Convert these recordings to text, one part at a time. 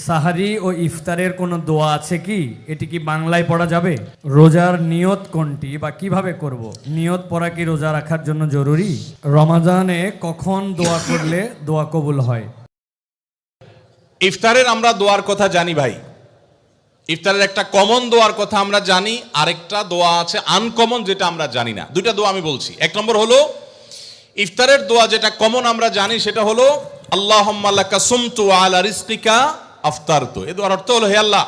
সাহারি ও ইফতারের কোনো দোয়া আছে কি? এটি কি বাংলায় পড়া যাবে? রোজার নিয়ত কোনটি বা কিভাবে করব? নিয়ত পড়া কি রোজা রাখার জন্য জরুরি? রমাজানে কখন দোয়া করলে দোয়া কবুল হয়? ইফতারের আমরা দোয়ার কথা জানি ভাই। ইফতারের একটা কমন দোয়ার কথা আমরা জানি, আরেকটা দোয়া আছে আনকমন, যেটা আমরা জানি না। দুইটা দোয়া আমি বলছি। এক নম্বর হলো ইফতারের দোয়া, যেটা কমন আমরা জানি, সেটা হলো আল্লাহুম্মা লাকা সুমতু আলা রিজকিকা আফতারতু। এই দোয়ার অর্থ হলো, হে আল্লাহ,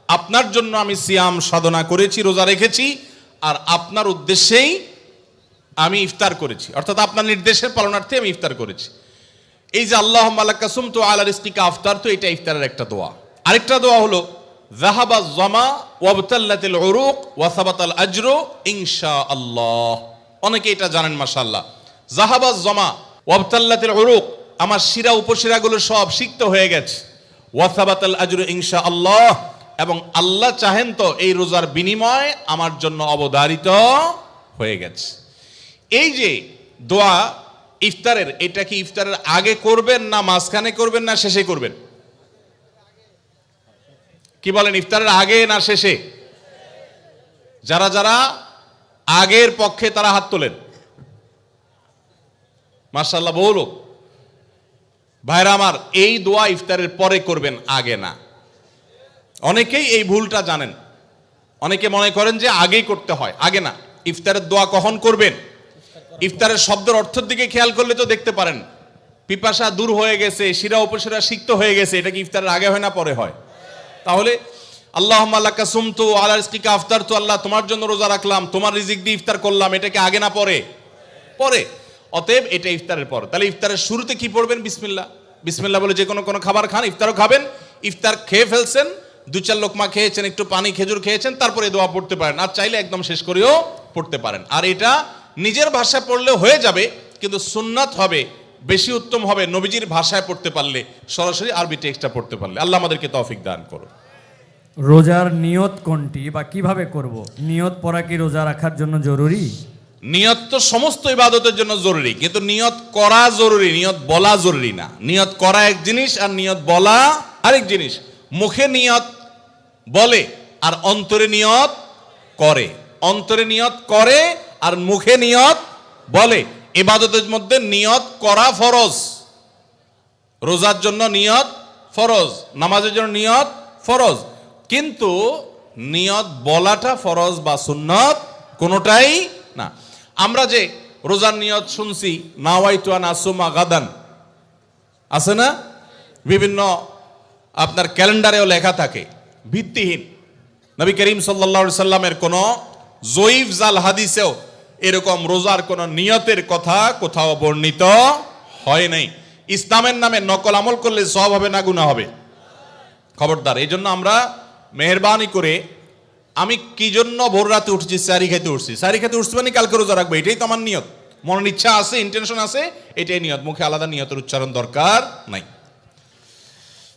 আপনার জন্য আমি সিয়াম সাধনা করেছি, রোজা রেখেছি, আর আপনার উদ্দেশ্যেই আমি ইফতার করেছি, অর্থাৎ আপনার নির্দেশের পালনার্থে আমি ইফতার করেছি। এই যে আল্লাহুম্মা লাকা সুমতু আলা রিজকিকা আফতারতু, এটা ইফতারের একটা দোয়া। আরেকটা দোয়া হলো যাহাবা যামা ওয়াবতাল্লাতিল উরুক ওয়া সাবাতাল আজরু ইনশাআল্লাহ। অনেকে এটা জানেন মাশাআল্লাহ। যাহাবা যামা ওয়াবতাল্লাতিল উরুক, আমার শিরা উপশিরাগুলো সব সিক্ত হয়ে গেছে। ওয়া সাবাতাল আজরু ইনশাআল্লাহ, এবং আল্লাহ চাহেন তো এই রোজার বিনিময় আমার জন্য অবধারিত হয়ে গেছে। এই যে দোয়া ইফতারের, এটা কি ইফতারের আগে করবেন, না মাঝখানে করবেন, না শেষে করবেন? কি বলেন, ইফতারের আগে না শেষে? যারা যারা আগের পক্ষে তারা হাত তোলেন। মাশাআল্লাহ, বহু লোক। ভাইরা আমার, এই দোয়া ইফতারের পরে করবেন, আগে না। অনেকেই এই ভুলটা জানেন। অনেকে মনে করেন যে আগেই করতে হয়, আগে না। ইফতারের দোয়া কখন করবেন? ইফতারের শব্দের অর্থের দিকে খেয়াল করলে তো দেখতে পারেন, পিপাসা দূর হয়ে গেছে, শিরা উপশিরা সিক্ত হয়ে গেছে, এটা কি ইফতারের আগে হয় না পরে হয়? তাহলে আল্লাহুম্মা লাকা সুমতু আলা রিজকিকা আফতারতু, আল্লাহ তোমার জন্য রোজা রাখলাম, তোমার রিজিক দিয়ে ইফতার করলাম, এটা কি আগে না পরে? পরে। অতএব এটা ইফতারের পর। তাহলে ইফতারের শুরুতে কি পড়বেন? বিসমিল্লাহ। বিসমিল্লাহ বলে যে কোনো খাবার খান, ইফতারও খাবেন। ইফতার খেয়ে ফেলছেন, 2-4 লোকমা খেয়েছেন, একটু পানি খেজুর খেয়েছেন, তারপরে দোয়া পড়তে পারেন। আর চাইলে একদম শেষ করেও পড়তে পারেন। আর এটা নিজের ভাষায় পড়লে হয়ে যাবে, কিন্তু সুন্নাত হবে, বেশি উত্তম হবে নবীজির ভাষায় পড়তে পারলে, সরাসরি আরবি টেক্সটটা পড়তে পারলে। আল্লাহ আমাদেরকে তৌফিক দান করুন। রোজার নিয়ত কোনটি বা কিভাবে করব? নিয়ত পড়া কি রোজা রাখার জন্য জরুরি? নিয়ত তো সমস্ত ইবাদতের জন্য জরুরি, কিন্তু নিয়ত করা জরুরি, নিয়ত বলা জরুরি না। নিয়ত করা এক জিনিস, আর নিয়ত বলা আরেক জিনিস। মুখে নিয়ত বলে আর অন্তরে নিয়ত করে। অন্তরে নিয়ত করে আর মুখে নিয়ত বলে। ইবাদতের মধ্যে নিয়ত করা ফরজ। রোজার জন্য নিয়ত ফরজ, নামাজের জন্য নিয়ত ফরজ, কিন্তু নিয়ত বলাটা ফরজ বা সুন্নত কোনোটাই না। আমরা যে রোজার নিয়ত শুনছি, নাওয়াইতু আন আসুমা গাদান, আছে না? বিভিন্ন আপনার ক্যালেন্ডারেও লেখা থাকে, ভিত্তিহীন। নবী করিম সাল্লাল্লাহু আলাইহি সাল্লামের কোন জয়ীফ জাল হাদিসেও এরকম রোজার কোন নিয়তের কথা কোথাও বর্ণিত হয় নাই। ইসলামের নামে নকল আমল করলে সওয়াব হবে না গুনাহ হবে? খবরদার। এই জন্য আমরা মেহেরবানি করে, আমি কি জন্য ভোর রাতে উঠছি? সারি খেতে উঠছি। সারি খেতে উঠছি মানে কালকে রোজা রাখবো, এটাই তো আমার নিয়ত। মনের ইচ্ছা আছে, ইন্টেনশন আছে, এটাই নিয়ত। মুখে আলাদা নিয়তের উচ্চারণ দরকার নাই।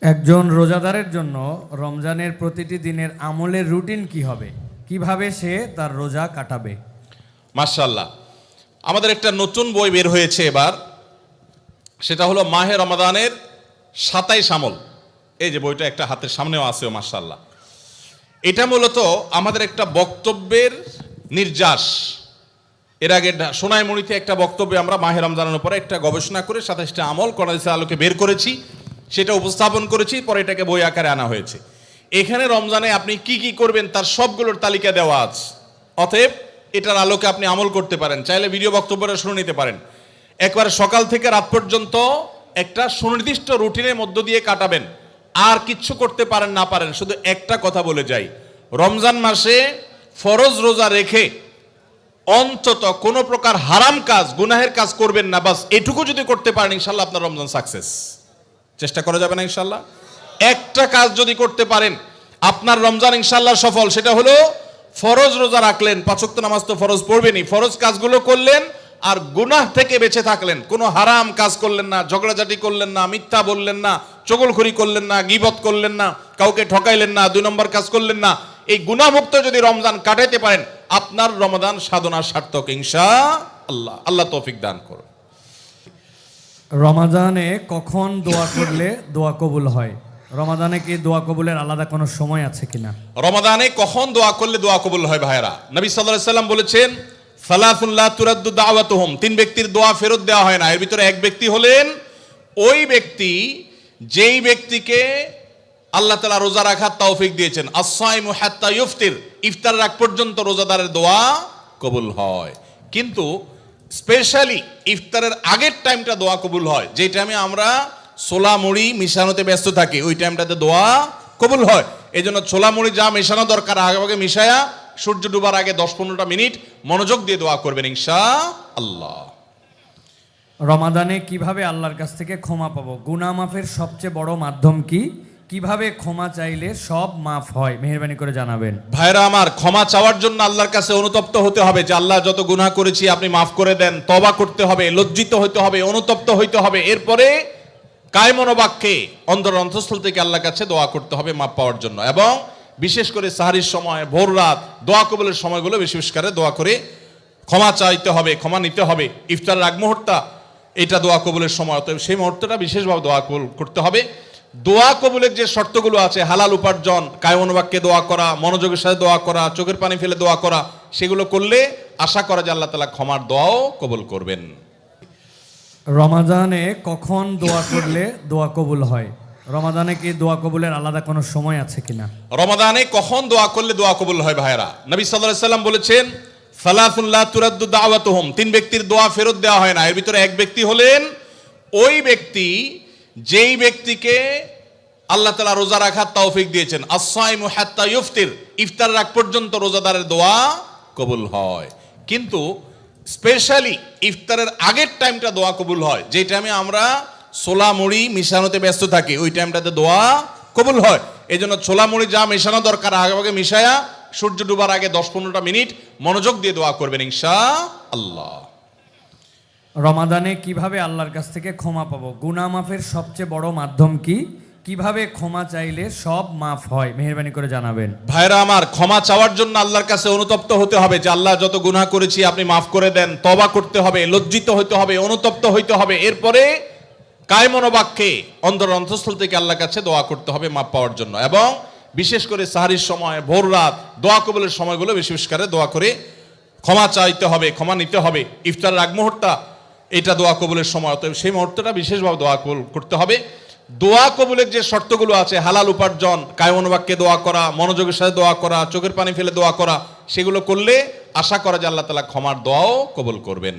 একজন রোজাদারের জন্য রমজানের প্রতিটি দিনের আমলের রুটিন কি হবে? কিভাবে সে তার রোজা কাটাবে? মাশাআল্লাহ, আমাদের একটা নতুন বই বের হয়েছে এবার, সেটা হলো মাহে রমাদানের 27 আমল। এই যে বইটা একটা হাতের সামনেও আছে, মাশাআল্লাহ। এটা মূলত আমাদের একটা বক্তব্যের নির্যাস। এর আগে সোনাইমুড়িতে একটা বক্তব্যে আমরা মাহে রমজানের উপরে একটা গবেষণা করে 27টা আমল কোরআনের আলোকে বের করেছি, সেটা উপস্থাপন করেছি, পরে এটাকে বই আকারে আনা হয়েছে। এখানে রমজানে আপনি কি কি করবেন তার সবগুলোর তালিকা দেওয়া আছে। অতএব এটার আলোকে আপনি আমল করতে পারেন। চাইলে ভিডিও বক্তব্যটা শুনে নিতে পারেন। একবার সকাল থেকে রাত পর্যন্ত একটা সুনির্দিষ্ট রুটিনের মধ্য দিয়ে কাটাবেন। আর কিচ্ছু করতে পারেন না পারেন, শুধু একটা কথা বলে যাই, রমজান মাসে ফরজ রোজা রেখে অন্তত কোনো প্রকার হারাম কাজ, গুনাহের কাজ করবেন না। বাস এটুকু যদি করতে পারেন, ইনশাল্লাহ আপনার রমজান সাকসেস। চেষ্টা করা যাবে না ইনশাল্লাহ? একটা কাজ যদি করতে পারেন, আপনার রমজান ইনশাল্লাহ সফল। সেটা হলো ফরজ রোজা রাখলেন, 5 ওয়াক্ত নামাজ তো ফরজ পড়বেনই, ফরজ কাজগুলো করলেন, আর গুনাহ থেকে বেঁচে থাকলেন। কোনো হারাম কাজ করলেন না, ঝগড়াঝাটি করলেন না, মিথ্যা বললেন না, চগলখড়ি করলেন না, গীবত করলেন না, কাউকে ঠকাইলেন না, 2 নম্বর কাজ করলেন না। এই গুনাহমুক্ত যদি রমজান কাটাইতে পারেন, আপনার রমাদান সাধনা সার্থক ইনশাআল্লাহ। আল্লাহ তৌফিক দান করুন। রমাজানে কখন দোয়া করলে দোয়া কবুল হয়? রমাদানে কি দোয়া কবুলের আলাদা কোনো সময় আছে কিনা? রমাদানে কখন দোয়া করলে দোয়া কবুল হয় ভাইরা? নবী সাল্লাল্লাহু আলাইহি সাল্লাম বলেছেন, সালাতুন লা তুরাদ্দু দাওয়াতুহুম, তিন ব্যক্তির দোয়া ফেরত দেওয়া হয় না। এর ভিতরে এক ব্যক্তি হলেন ওই ব্যক্তি যেই ব্যক্তিকে আল্লাহ তাআলা রোজা রাখার তৌফিক দিয়েছেন। আস-সাইমু হাত্তা ইফতির, ইফতার রাখ পর্যন্ত রোজাদারের দোয়া কবুল হয়। কিন্তু স্পেশালি ইফতারের আগের টাইমটা দোয়া কবুল হয়, যে টাইমে আমরা ছোলা মুড়ি মিশানোতে ব্যস্ত থাকি, ওই টাইমটাতে দোয়া কবুল হয়। এই জন্য ছোলা মুড়ি যা মেশানো দরকার আগে মিশায়া সূর্য ডুবার আগে 10-15টা মিনিট মনোযোগ দিয়ে দোয়া করবেন ইনশাআল্লাহ। রমাদানে কিভাবে আল্লাহর কাছ থেকে ক্ষমা পাবো? গুনাহ মাফের সবচেয়ে বড় মাধ্যম কি? কিভাবে ক্ষমা চাইলে সব মাফ হয়? মেহেরবানি করে জানাবেন। ভাইরা আমার, ক্ষমা চাওয়ার জন্য আল্লাহর কাছে অনুতপ্ত হতে হবে যে আল্লাহ যত গুনাহ করেছি আপনি মাফ করে দেন। তওবা করতে হবে, লজ্জিত হইতে হবে, অনুতপ্ত হইতে হবে। এরপরে কায়মন বাক্যে অন্তঃস্থল থেকে আল্লাহর কাছে দোয়া করতে হবে মাফ পাওয়ার জন্য। এবং বিশেষ করে সাহারির সময়, ভোর রাত, দোয়া কবুলের সময়গুলো বিশেষ করে দোয়া করে ক্ষমা চাইতে হবে, ক্ষমা নিতে হবে। ইফতারের আগ মুহূর্ত এটা দোয়া কবুলের সময়, অতএব সেই মুহূর্তটা বিশেষভাবে দোয়া কবুল করতে হবে। দোয়া কবুলের যে শর্তগুলো আছে, হালাল উপার্জন, কায়মন বাক্যে দোয়া করা, মনোযোগের সাথে দোয়া করা, চোখের পানি ফেলে দোয়া করা, সেগুলো করলে আশা করা যে আল্লাহ তাআলা ক্ষমার দোয়াও কবুল করবেন। রমাদানে কখন দোয়া করলে দোয়া কবুল হয়? রমাদানে কি দোয়া কবুলের আলাদা কোনো সময় আছে কিনা? রমাদানে কখন দোয়া করলে দোয়া কবুল হয় ভাইরা? নবী সাল্লাল্লাহু আলাইহি সাল্লাম বলেছেন, সালাতুন লা তুরাদ্দু দাওয়াতুহুম, তিন ব্যক্তির দোয়া ফেরত দেওয়া হয় না। এর ভিতরে এক ব্যক্তি হলেন ওই ব্যক্তি যেই ব্যক্তিকে আল্লাহ তাআলা রোজা রাখার তৌফিক দিয়েছেন। আস-সাইমু হাত্তা ইফতির, ইফতার রাখ পর্যন্ত রোজাদারের দোয়া কবুল হয়। কিন্তু স্পেশালি ইফতারের আগের টাইমটা দোয়া কবুল হয়, যে টাইমে আমরা ছোলা মুড়ি মিশানোতে ব্যস্ত থাকি, ওই টাইমটাতে দোয়া কবুল হয়। এই জন্য ছোলা মুড়ি যা মেশানো দরকার আগে মিশায়া সূর্য ডুবার আগে 10-15টা মিনিট মনোযোগ দিয়ে দোয়া করবেন ইনশাআল্লাহ। রমাদানে কিভাবে আল্লাহর কাছ থেকে ক্ষমা পাবো? গুনাহ মাফের সবচেয়ে বড় মাধ্যম কি? কিভাবে ক্ষমা চাইলে সব মাফ হয়? মেহেরবানি করে জানাবেন। ভাইরা আমার, ক্ষমা চাওয়ার জন্য আল্লাহর কাছে অনুতপ্ত হতে হবে যে আল্লাহ যত গুনাহ করেছি আপনি মাফ করে দেন। তওবা করতে হবে, লজ্জিত হইতে হবে, অনুতপ্ত হইতে হবে। এরপরে কায়মন বাক্যে অন্তঃস্থল থেকে আল্লাহর কাছে দোয়া করতে হবে মাফ পাওয়ার জন্য। এবং বিশেষ করে সাহারির সময়, ভোর রাত, দোয়া কবুলের সময়গুলো বিশেষ করে দোয়া করে ক্ষমা চাইতে হবে, ক্ষমা নিতে হবে। ইফতারের আগ মুহূর্ত এটা দোয়া কবুলের সময়, অতএব সেই মুহূর্তটা বিশেষভাবে দোয়া কবুল করতে হবে। দোয়া কবুলের যে শর্তগুলো আছে, হালাল উপার্জন, কায়মন বাক্যে দোয়া করা, মনোযোগের সাথে দোয়া করা, চোখের পানি ফেলে দোয়া করা, সেগুলো করলে আশা করা যে আল্লাহ তাআলা ক্ষমার দোয়াও কবুল করবেন।